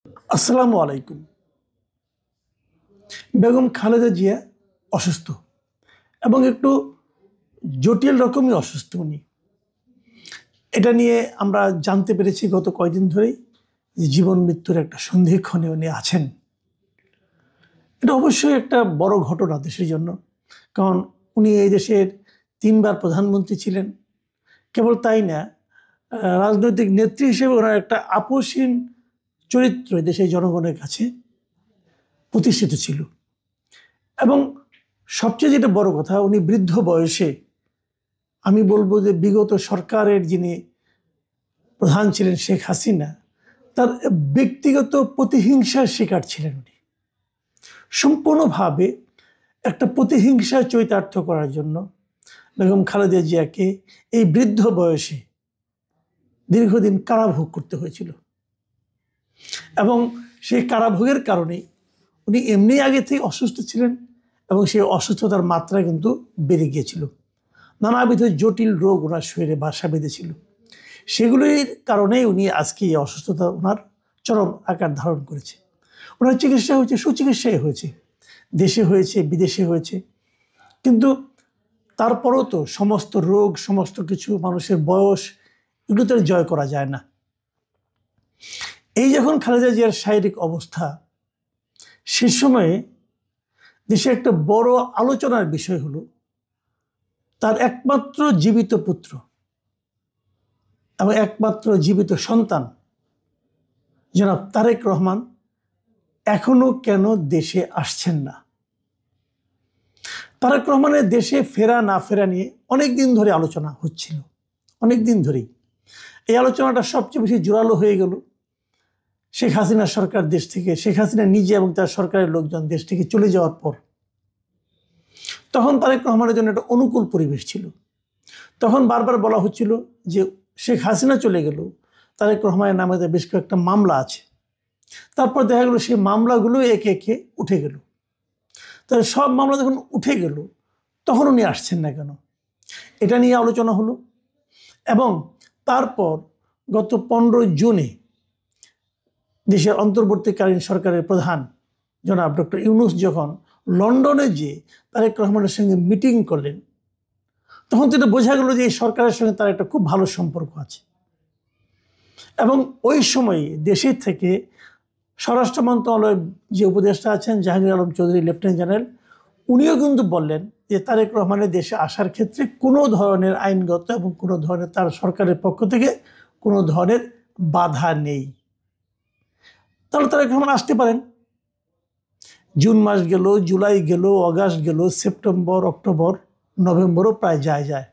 আসসালামু আলাইকুম। বেগম খালেদা জিয়া অসুস্থ এবং একটু জটিল রকমই অসুস্থ উনি। এটা নিয়ে আমরা জানতে পেরেছি গত কয়েকদিন ধরেই যে জীবন মৃত্যুর একটা সন্ধিক্ষণে উনি আছেন। এটা অবশ্যই একটা বড় ঘটনা দেশের জন্য, কারণ উনি এই দেশের ৩ বার প্রধানমন্ত্রী ছিলেন। কেবল তাই না, রাজনৈতিক নেত্রী হিসেবে ওনার একটা আপোষহীন চরিত্র দেশের জনগণের কাছে প্রতিষ্ঠিত ছিল। এবং সবচেয়ে যেটা বড় কথা, উনি বৃদ্ধ বয়সে, আমি বলবো যে বিগত সরকারের যিনি প্রধান ছিলেন শেখ হাসিনা, তার ব্যক্তিগত প্রতিহিংসার শিকার ছিলেন উনি। সম্পূর্ণভাবে একটা প্রতিহিংসা চরিতার্থ করার জন্য বেগম খালেদা জিয়াকে এই বৃদ্ধ বয়সে দীর্ঘদিন কারাভোগ করতে হয়েছিল। এবং সেই কারাভোগের কারণে উনি এমনি আগে থেকে অসুস্থ ছিলেন এবং সেই অসুস্থতার মাত্রা কিন্তু বেড়ে গিয়েছিল। নানাবিধ জটিল রোগ ওনার শরীরে বাসা বেঁধেছিল। সেগুলির কারণেই উনি আজকে এই অসুস্থতা ওনার চরম আকার ধারণ করেছে। ওনার চিকিৎসা হয়েছে, সুচিকিৎসাই হয়েছে, দেশে হয়েছে, বিদেশে হয়েছে। কিন্তু তারপরও তো সমস্ত রোগ, সমস্ত কিছু, মানুষের বয়স, এগুলো তো জয় করা যায় না। এই যখন খালেদা জিয়ার শারীরিক অবস্থা, সে সময়ে দেশে একটা বড় আলোচনার বিষয় হলো তার একমাত্র জীবিত পুত্র এবং একমাত্র জীবিত সন্তান জনাব তারেক রহমান এখনো কেন দেশে আসছেন না। তারেক রহমানের দেশে ফেরা না ফেরা নিয়ে অনেক দিন ধরে আলোচনা হচ্ছিল, অনেক দিন ধরেই। এই আলোচনাটা সবচেয়ে বেশি জোরালো হয়ে গেল শেখ হাসিনা সরকার দেশ থেকে, শেখ হাসিনা নিজে এবং তার সরকারের লোকজন দেশ থেকে চলে যাওয়ার পর। তখন তারেক রহমানের জন্য একটা অনুকূল পরিবেশ ছিল। তখন বারবার বলা হচ্ছিল যে শেখ হাসিনা চলে গেল, তারেক রহমানের নামে বেশ কয়েকটা মামলা আছে। তারপর দেখা গেল সেই মামলাগুলো একে একে উঠে গেল। তাহলে সব মামলা যখন উঠে গেল, তখন উনি আসছেন না কেন, এটা নিয়ে আলোচনা হলো। এবং তারপর গত 15 জুনে দেশের অন্তর্বর্তীকালীন সরকারের প্রধান জনাব ডক্টর ইউনূস যখন লন্ডনে যেয়ে তারেক রহমানের সঙ্গে মিটিং করলেন, তখন তো এটা বোঝা গেল যে এই সরকারের সঙ্গে তার একটা খুব ভালো সম্পর্ক আছে। এবং ওই সময়ে দেশের থেকে স্বরাষ্ট্র মন্ত্রণালয়ের যে উপদেষ্টা আছেন জাহাঙ্গীর আলম চৌধুরী, লেফটেন্যান্ট জেনারেল, উনিও কিন্তু বললেন যে তারেক রহমানের দেশে আসার ক্ষেত্রে কোনো ধরনের আইনগত এবং কোনো ধরনের তার সরকারের পক্ষ থেকে কোনো ধরনের বাধা নেই। তাহলে তারেক রহমান আসতে পারেন। জুন মাস গেল, জুলাই গেল, অগাস্ট গেল, সেপ্টেম্বর, অক্টোবর, নভেম্বরও প্রায় যায়।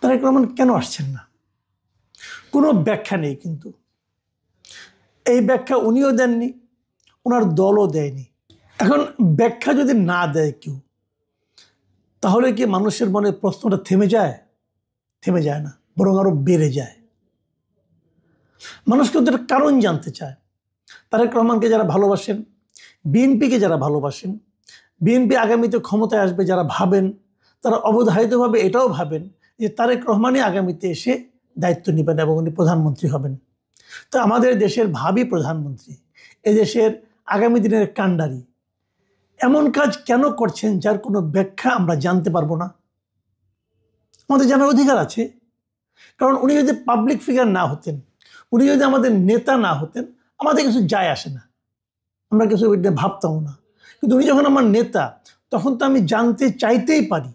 তারেক রহমান কেন আসছেন না? কোনো ব্যাখ্যা নেই। কিন্তু এই ব্যাখ্যা উনিও দেননি, ওনার দলও দেয়নি। এখন ব্যাখ্যা যদি না দেয় কেউ, তাহলে কি মানুষের মনে প্রশ্নটা থেমে যায়? থেমে যায় না, বরং আরো বেড়ে যায়। মানুষ কিন্তু একটা কারণ জানতে চায়। তারেক রহমানকে যারা ভালোবাসেন, বিএনপিকে যারা ভালোবাসেন, বিএনপি আগামীতে ক্ষমতায় আসবে যারা ভাবেন, তারা অবধারিতভাবে এটাও ভাবেন যে তারেক রহমানই আগামীতে এসে দায়িত্ব নেবেন এবং উনি প্রধানমন্ত্রী হবেন। তো আমাদের দেশের ভাবি প্রধানমন্ত্রী, এদেশের আগামী দিনের কাণ্ডারি এমন কাজ কেন করছেন যার কোনো ব্যাখ্যা আমরা জানতে পারবো না? আমাদের জানার অধিকার আছে। কারণ উনি যদি পাবলিক ফিগার না হতেন, উনি যদি আমাদের নেতা না হতেন, আমাদের কিছু যায় আসে না, আমরা কিছু ভাবতামও না। কিন্তু উনি যখন আমার নেতা, তখন তো আমি জানতে চাইতেই পারি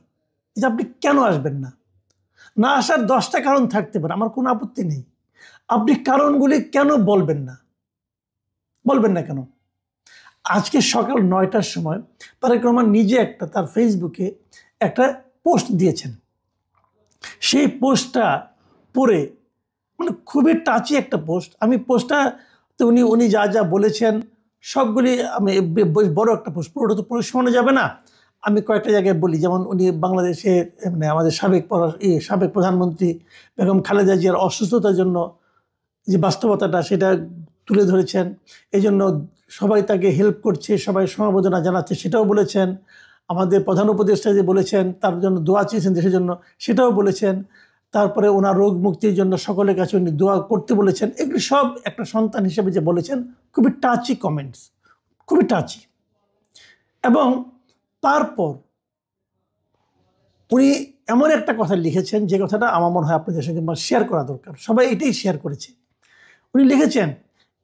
যে আপনি কেন আসবেন না। না আসার 10টা কারণ থাকতে পারে, আমার কোনো আপত্তি নেই। আপনি কারণগুলি কেন বলবেন না? বলবেন না কেন? আজকে সকাল 9টার সময় তারেক রহমান নিজে একটা তার ফেসবুকে একটা পোস্ট দিয়েছেন। সেই পোস্টটা পড়ে, মানে খুবই টাচি একটা পোস্ট। আমি পোস্টটা তো উনি যা যা বলেছেন সবগুলি, আমি বেশ বড় একটা পোস্ট, পুরোটা তো পড়ে শোনা যাবে না। আমি কয়েকটা জায়গায় বলি, যেমন উনি বাংলাদেশে, মানে আমাদের সাবেক প্রধানমন্ত্রী বেগম খালেদা জিয়ার অসুস্থতার জন্য যে বাস্তবতাটা সেটা তুলে ধরেছেন। এই জন্য সবাই তাকে হেল্প করছে, সবাই সমবেদনা জানাচ্ছে, সেটাও বলেছেন। আমাদের প্রধান উপদেষ্টা যে বলেছেন তার জন্য দোয়া চেয়েছেন দেশের জন্য, সেটাও বলেছেন। তারপরে ওনার রোগ মুক্তির জন্য সকলের কাছে উনি দোয়া করতে বলেছেন। এগুলি সব একটা সন্তান হিসেবে যে বলেছেন, খুবই টাচি কমেন্টস, খুবই টাচি। এবং তারপর উনি এমন একটা কথা লিখেছেন যে কথাটা আমার মনে হয় আপনাদের সঙ্গে শেয়ার করা দরকার, সবাই এটাই শেয়ার করেছে। উনি লিখেছেন,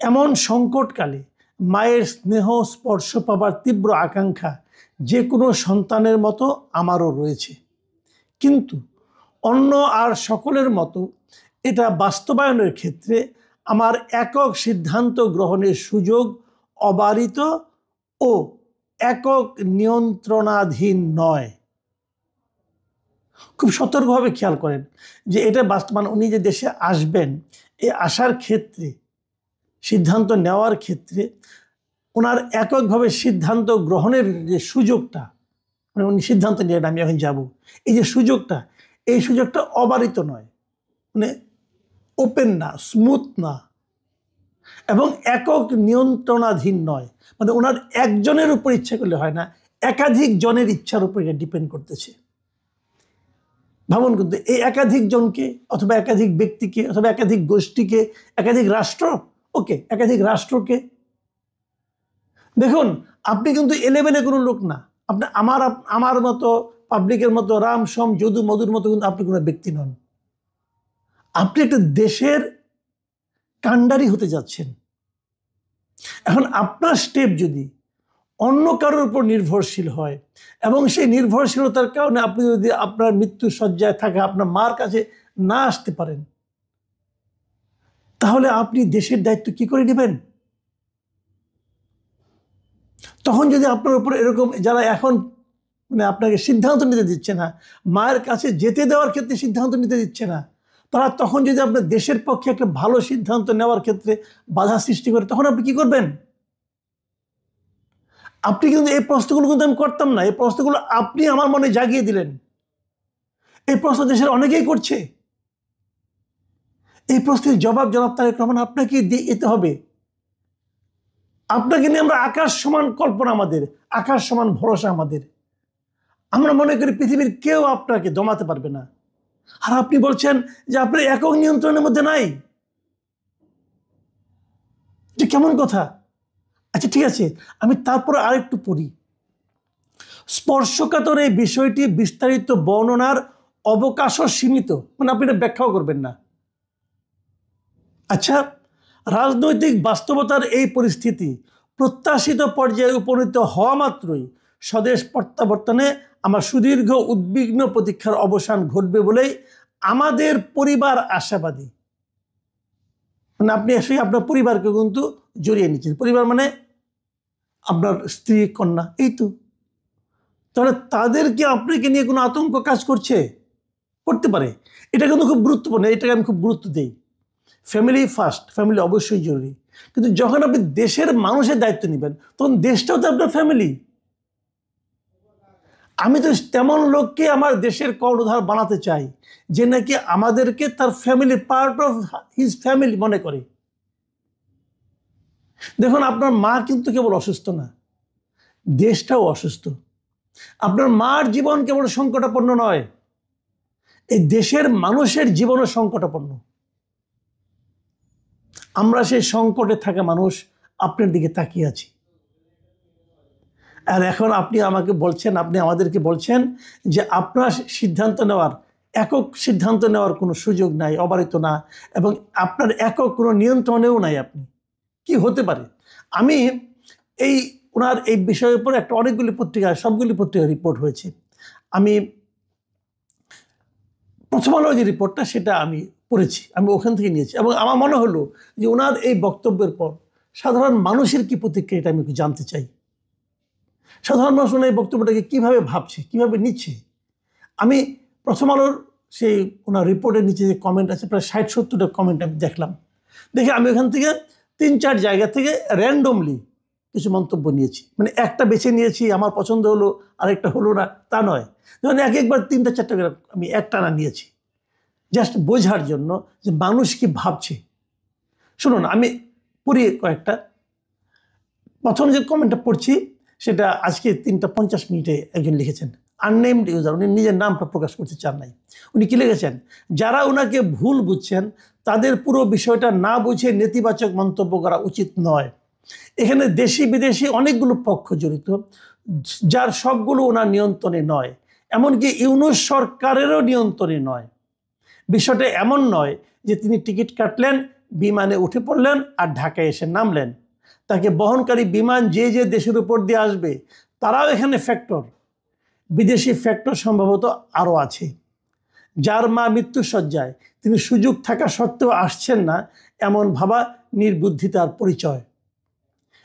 এমন সংকটকালে মায়ের স্নেহ স্পর্শ পাবার তীব্র আকাঙ্ক্ষা যে কোনো সন্তানের মতো আমারও রয়েছে, কিন্তু অন্য আর সকলের মতো এটা বাস্তবায়নের ক্ষেত্রে আমার একক সিদ্ধান্ত গ্রহণের সুযোগ অবারিত ও একক নিয়ন্ত্রণাধীন নয়। খুব সতর্কভাবে খেয়াল করেন যে এটা মানে উনি যে দেশে আসবেন, এই আসার ক্ষেত্রে, সিদ্ধান্ত নেওয়ার ক্ষেত্রে ওনার এককভাবে সিদ্ধান্ত গ্রহণের যে সুযোগটা, মানে উনি সিদ্ধান্ত নিলেন আমি এখন যাব, এই যে সুযোগটা, এই সুযোগটা অবারিত নয়, মানে ওপেন না, স্মুথ না, এবং একক নিয়ন্ত্রণাধীন নয়। মানে ওনার একজনের উপর ইচ্ছা করলে হয় না, একাধিক জনের ইচ্ছার উপর এটা ডিপেন্ড করতেছে। ভাবুন, কিন্তু এই একাধিক জনকে অথবা একাধিক ব্যক্তিকে অথবা একাধিক গোষ্ঠীকে, একাধিক রাষ্ট্র, ওকে, একাধিক রাষ্ট্রকে, দেখুন আপনি কিন্তু এলেবেলে কোনো লোক না। আপনি আমার মতো, পাবলিকের মতো, রাম সম যদু মধুর মতো কিন্তু আপনি কোনো ব্যক্তি নন। আপনি একটা দেশের কাণ্ডারি হতে যাচ্ছেন। এখন আপনার স্টেপ যদি অন্য কারোর উপর নির্ভরশীল হয় এবং সেই নির্ভরশীলতার কারণে আপনি যদি আপনার মৃত্যু শয্যায় থাকা আপনার মার কাছে না আসতে পারেন, তাহলে আপনি দেশের দায়িত্ব কি করে নেবেন? তখন যদি আপনার উপর এরকম যারা এখন মানে আপনাকে সিদ্ধান্ত নিতে দিচ্ছে না, মায়ের কাছে যেতে দেওয়ার ক্ষেত্রে সিদ্ধান্ত নিতে দিচ্ছে না, তারা তখন যদি আপনার দেশের পক্ষে একটা ভালো সিদ্ধান্ত নেওয়ার ক্ষেত্রে বাধা সৃষ্টি করে, তখন আপনি কি করবেন? আপনি কিন্তু এই প্রশ্নগুলো কিন্তু আমি করতাম না, এই প্রশ্নগুলো আপনি আমার মনে জাগিয়ে দিলেন। এই প্রশ্ন দেশের অনেকেই করছে। এই প্রশ্নের জবাব জনাব তারেক রহমান আপনাকে দিতে হবে। আপনাকে নিয়ে আমরা আকাশ সমান কল্পনা, আমাদের আকাশ সমান ভরসা আমাদের। আমরা মনে করি পৃথিবীর কেউ আপনাকে দমাতে পারবে না, আর আপনি বলছেন যে আপনার একক নিয়ন্ত্রণের মধ্যে নাই। এটা কেমন কথা? আচ্ছা ঠিক আছে, আমি তারপরে আরেকটু পড়ি। স্পর্শকাতর এই বিষয়টি বিস্তারিত বর্ণনার অবকাশও সীমিত, মানে আপনি এটা ব্যাখ্যাও করবেন না। আচ্ছা, রাজনৈতিক বাস্তবতার এই পরিস্থিতি প্রত্যাশিত পর্যায়ে উপনীত হওয়া মাত্রই স্বদেশ প্রত্যাবর্তনে আমার সুদীর্ঘ উদ্বিগ্ন প্রতীক্ষার অবসান ঘটবে বলেই আমাদের পরিবার আশাবাদী। মানে আপনি এসে আপনার পরিবারকে কিন্তু জড়িয়ে নিচ্ছেন। পরিবার মানে আপনার স্ত্রী, কন্যা, এই তো। তাহলে তাদেরকে আপনাকে নিয়ে কোনো আতঙ্ক কাজ করছে? করতে পারে। এটা কিন্তু খুব গুরুত্বপূর্ণ, এটাকে আমি খুব গুরুত্ব দিই। ফ্যামিলি ফার্স্ট, ফ্যামিলি অবশ্যই জরুরি, কিন্তু যখন আপনি দেশের মানুষের দায়িত্ব নেবেন তখন দেশটাও তো আপনার ফ্যামিলি। আমি তো তেমন লোককে আমার দেশের কর্ণধার বানাতে চাই যে নাকি আমাদেরকে তার family, part of his family মনে করে। দেখুন, আপনার মা কিন্তু কেবল অসুস্থ না, দেশটাও অসুস্থ। আপনার মার জীবন কেবল সংকটাপন্ন নয়, এই দেশের মানুষের জীবনও সংকটাপন্ন। আমরা সেই সংকটে থাকা মানুষ আপনার দিকে তাকিয়ে আছি। আর এখন আপনি আমাকে বলছেন, আপনি আমাদেরকে বলছেন যে আপনার সিদ্ধান্ত নেওয়ার, একক সিদ্ধান্ত নেওয়ার কোনো সুযোগ নাই, অবারিত না, এবং আপনার একক কোনো নিয়ন্ত্রণেও নাই। আপনি কি হতে পারে? আমি এই ওনার এই বিষয়ের উপর একটা অনেকগুলি পত্রিকায়, সবগুলি পত্রিকায় রিপোর্ট হয়েছে। আমি প্রথম আলো যে রিপোর্টটা সেটা আমি পড়েছি, আমি ওখান থেকে নিয়েছি, এবং আমার মনে হলো যে ওনার এই বক্তব্যের পর সাধারণ মানুষের কি প্রতিক্রিয়া, এটা আমি একটু জানতে চাই। সাধারণ মানুষ ওনার এই বক্তব্যটাকে কীভাবে ভাবছে, কীভাবে নিচ্ছে। আমি প্রথম আলোর সেই ওনার রিপোর্টের নিচে যে কমেন্ট আছে, প্রায় 60-70টা কমেন্ট আমি দেখলাম। দেখে আমি ওখান থেকে 3-4 জায়গা থেকে র্যান্ডমলি কিছু মন্তব্য নিয়েছি। মানে একটা বেছে নিয়েছি, আমার পছন্দ হলো, আরেকটা হলো না, তা নয়। যেমন একবার 3-4টা করে আমি একটানা নিয়েছি, জাস্ট বোঝার জন্য যে মানুষ কি ভাবছে। শুনুন, আমি পড়ি কয়েকটা। প্রথম যে কমেন্টটা পড়ছি সেটা আজকে 3টা 50 মিনিটে একজন লিখেছেন। আননেমড ইউজার, উনি নিজের নামটা প্রকাশ করতে চান নাই। উনি কি লিখেছেন, যারা ওনাকে ভুল বুঝছেন তাদের পুরো বিষয়টা না বুঝে নেতিবাচক মন্তব্য করা উচিত নয়। এখানে দেশি বিদেশি অনেকগুলো পক্ষ জড়িত, যার সবগুলো ওনার নিয়ন্ত্রণে নয়, এমনকি ইউনূস সরকারেরও নিয়ন্ত্রণে নয়। বিষয়টা এমন নয় যে তিনি টিকিট কাটলেন, বিমানে উঠে পড়লেন আর ঢাকায় এসে নামলেন। তাকে বহনকারী বিমান যে যে দেশের উপর দিয়ে আসবে তারাও এখানে ফ্যাক্টর। বিদেশি ফ্যাক্টর সম্ভবত আরও আছে। যার মা মৃত্যুসজ্জায়, তিনি সুযোগ থাকা সত্ত্বেও আসছেন না, এমন ভাবা নির্বুদ্ধিতার পরিচয়।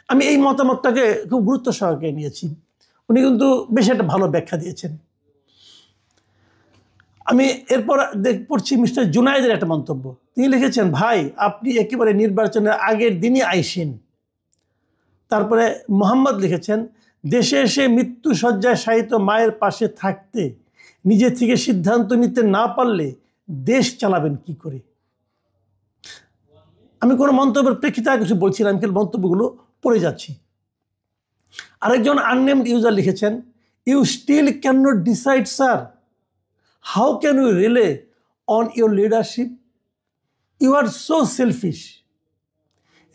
আমি এই মতামতটাকে খুব গুরুত্ব সহকারে নিয়েছি। উনি কিন্তু বেশ একটা ভালো ব্যাখ্যা দিয়েছেন। আমি এরপর পড়ছি মিস্টার জুনায়েদের একটা মন্তব্য। তিনি লিখেছেন, ভাই আপনি একেবারে নির্বাচনের আগের দিনই আইসেন। তারপরে মোহাম্মদ লিখেছেন, দেশে এসে মৃত্যুসজ্জায় শায়িত মায়ের পাশে থাকতে নিজে থেকে সিদ্ধান্ত নিতে না পারলে দেশ চালাবেন কি করে? আমি কোনো মন্তব্যের প্রেক্ষিতে কিছু বলছি না, আমি কেবল মন্তব্যগুলো পড়ে যাচ্ছি। আরেকজন আননেমড ইউজার লিখেছেন, you still can not decide sir, how can you rely on your leadership, you are so selfish.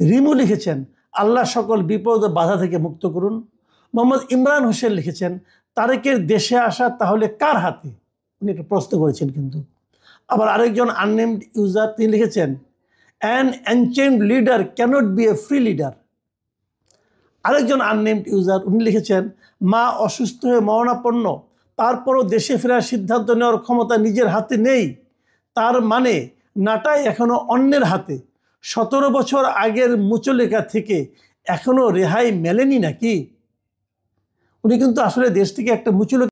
Rimu লিখেছেন, আল্লাহ সকল বিপদ ও বাধা থেকে মুক্ত করুন। মোহাম্মদ ইমরান হোসেন লিখেছেন, তারেকের দেশে আসা তাহলে কার হাতে? উনি একটা প্রশ্ন করেছেন কিন্তু। আবার আরেকজন আননেমড ইউজার তিনি লিখেছেন, an ancient leader cannot be a free leader. আরেকজন আননেমড ইউজার উনি লিখেছেন, মা অসুস্থ হয়ে মরণাপন্ন, তারপরও দেশে ফেরার সিদ্ধান্ত নেওয়ার ক্ষমতা নিজের হাতে নেই, তার মানে নাটাই এখনো অন্যের হাতে। 17 বছর আগের মুচলেখা থেকে এখনো রেহাই মেলেনি নাকি? উনি কিন্তু আসলে দেশ থেকে একটা মুচলেখা